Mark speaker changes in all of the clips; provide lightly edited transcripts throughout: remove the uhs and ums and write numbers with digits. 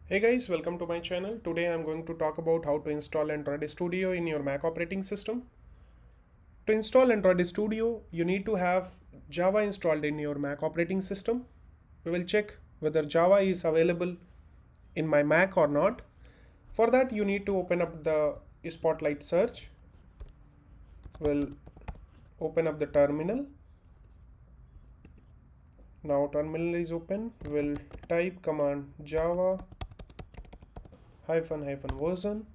Speaker 1: Hey guys, welcome to my channel. Today I'm going to talk about how to install Android Studio in your Mac operating system. To install Android Studio, you need to have Java installed in your Mac operating system. We will check whether Java is available in my Mac or not. For that, you need to open up the Spotlight search. We'll open up the terminal. Now terminal is open. We'll type command java hyphen version.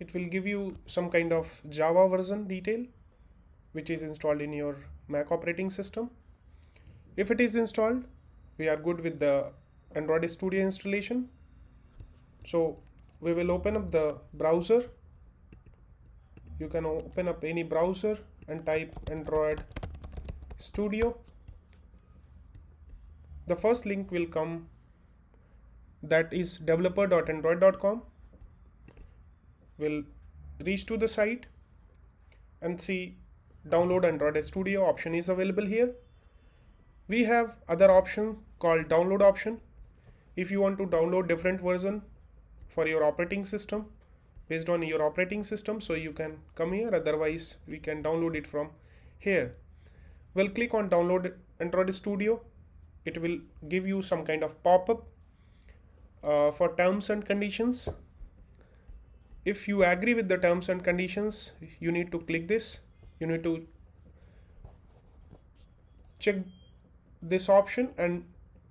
Speaker 1: It will give you some kind of Java version detail which is installed in your Mac operating system. If it is installed, we are good with the Android Studio installation. So we will open up the browser. You can open up any browser and type Android Studio. The first link will come, that is developer.android.com. We'll reach to the site and see download Android Studio option is available here. We have other option called download option. If you want to download different version for your operating system based on your operating system, so you can come here, otherwise we can download it from here. We'll click on download Android Studio. It will give you some kind of pop-up for terms and conditions. If you agree with the terms and conditions, you need to click this. You need to check this option and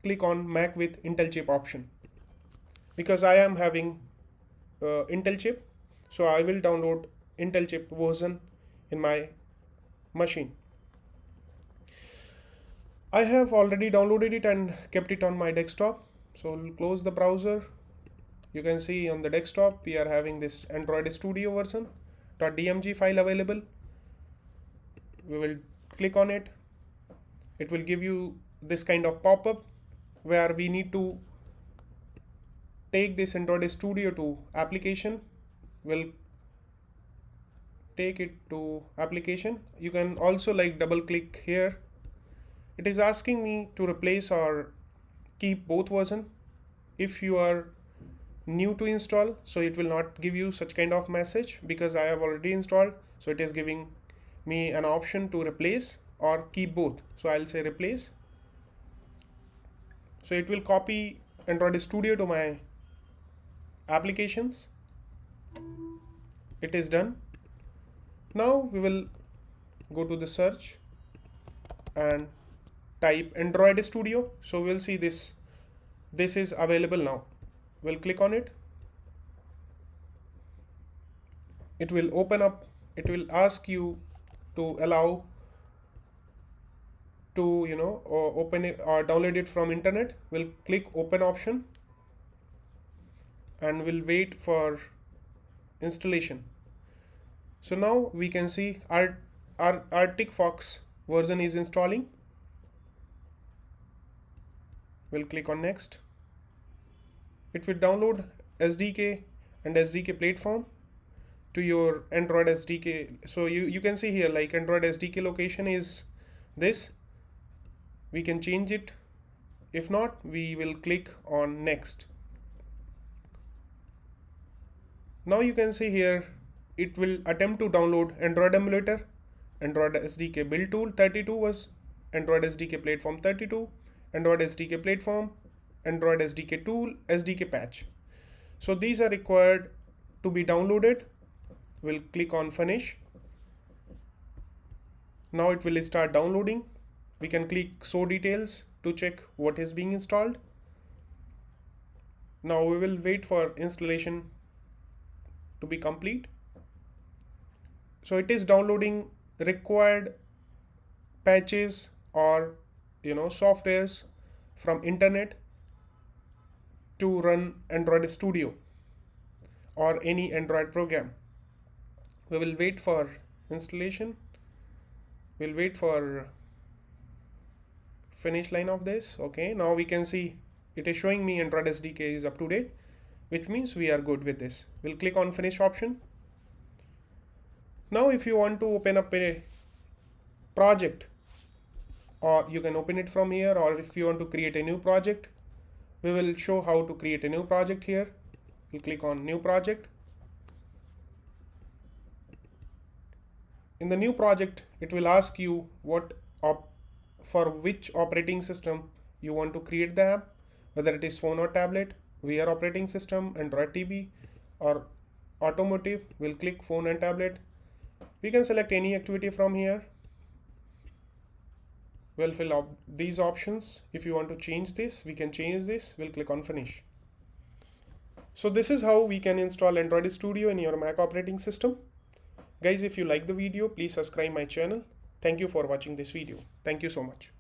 Speaker 1: click on Mac with Intel chip option. Because I am having Intel chip, so I will download Intel chip version in my machine. I have already downloaded it and kept it on my desktop. So we'll close the browser. You can see on the desktop we are having this Android Studio version .dmg file available. We will click on it. It will give you this kind of pop-up where we need to take this Android Studio to application. We'll take it to application. You can also double click here. It is asking me to replace or keep both version. If you are new to install, so it will not give you such kind of message because I have already installed, so it is giving me an option to replace or keep both. So I'll say replace. So it will copy Android Studio to my applications. It is done. Now we will go to the search and type Android Studio. So we'll see this is available now. We'll click on it. It will open up. It will ask you to allow to open it or download it from internet. We'll click open option and we'll wait for installation. So now we can see our Arctic Fox version is installing. We'll click on next. It will download SDK and SDK platform to your Android SDK. So you can see here Android SDK location is this. We can change it. If not, we will click on next. Now you can see here it will attempt to download Android emulator, Android SDK build tool 32 was Android SDK platform 32, Android SDK platform, Android SDK tool, SDK patch. So these are required to be downloaded. We'll click on finish. Now it will start downloading. We can click show details to check what is being installed. Now we will wait for installation to be complete. So it is downloading required patches or softwares from internet to run Android Studio or any Android program. We will wait for installation. We'll wait for finish line of this. Okay, now we can see it is showing me Android SDK is up to date, which means we are good with this. We'll click on finish option. Now if you want to open up a project, or you can open it from here, or if you want to create a new project, we will show how to create a new project here. We'll click on new project. In the new project, it will ask you for which operating system you want to create the app, whether it is phone or tablet, VR operating system, Android TV, or automotive. We'll click phone and tablet. We can select any activity from here. We'll fill up these options. If you want to change this, we can change this. We'll click on finish. So this is how we can install Android Studio in your Mac operating system. Guys, if you like the video, please subscribe my channel. Thank you for watching this video. Thank you so much.